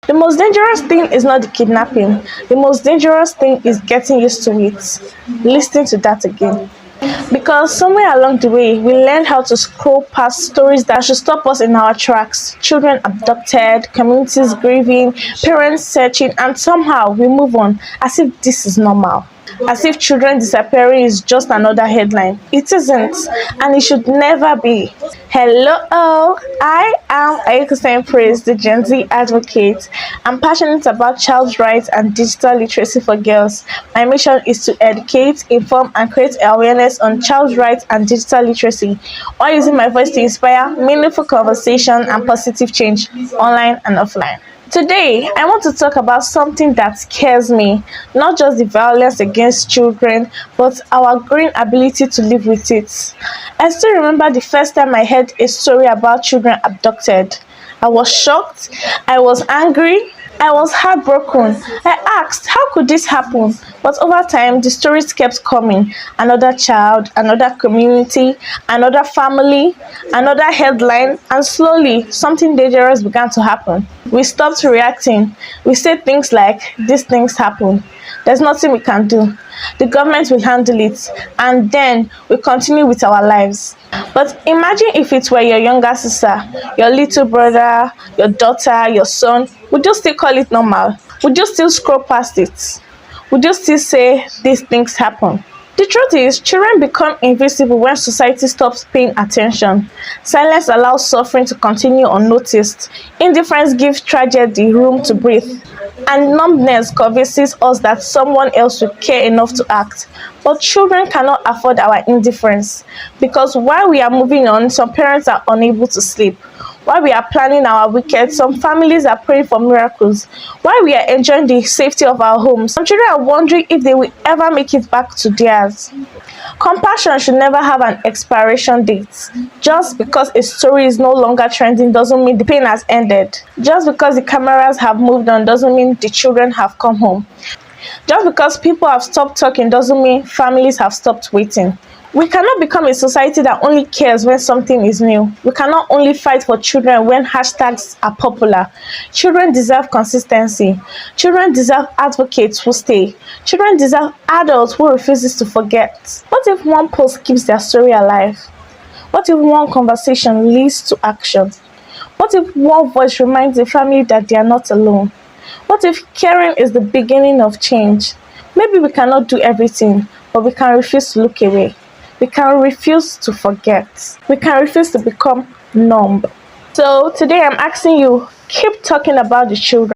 The most dangerous thing is not the kidnapping. The most dangerous thing is getting used to it. Listening to that again. Because somewhere along the way, we learned how to scroll past stories that should stop us in our tracks. Children abducted, communities grieving, parents searching, and somehow we move on as if this is normal. As if children disappearing is just another headline. It isn't, and it should never be. Hello, I am Ayukusen Praise, the Gen Z advocate. I'm passionate about child's rights and digital literacy for girls. My mission is to educate, inform, and create awareness on child's rights and digital literacy, while using my voice to inspire meaningful conversation and positive change online and offline. Today, I want to talk about something that scares me, not just the violence against children, but our growing ability to live with it. I still remember the first time I heard a story about children abducted. I was shocked, I was angry, I was heartbroken. I asked, how could this happen? But over time, the stories kept coming. Another child, another community, another family, another headline, and slowly, something dangerous began to happen. We stopped reacting. We said things like, these things happen. There's nothing we can do. The government will handle it. And then we continue with our lives. But imagine if it were your younger sister, your little brother, your daughter, your son. Would you still call it normal? Would you still scroll past it? Would you still say these things happen? The truth is, children become invisible when society stops paying attention. Silence allows suffering to continue unnoticed. Indifference gives tragedy room to breathe. And numbness convinces us that someone else will care enough to act. But children cannot afford our indifference. Because while we are moving on, some parents are unable to sleep. While we are planning our weekend, some families are praying for miracles. While we are enjoying the safety of our homes, some children are wondering if they will ever make it back to theirs. Compassion should never have an expiration date. Just because a story is no longer trending doesn't mean the pain has ended. Just because the cameras have moved on doesn't mean the children have come home. Just because people have stopped talking doesn't mean families have stopped waiting. We cannot become a society that only cares when something is new. We cannot only fight for children when hashtags are popular. Children deserve consistency. Children deserve advocates who stay. Children deserve adults who refuses to forget. What if one post keeps their story alive? What if one conversation leads to action? What if one voice reminds the family that they are not alone? What if caring is the beginning of change? Maybe we cannot do everything, but we can refuse to look away. We can refuse to forget. We can refuse to become numb. So today I'm asking you, keep talking about the children.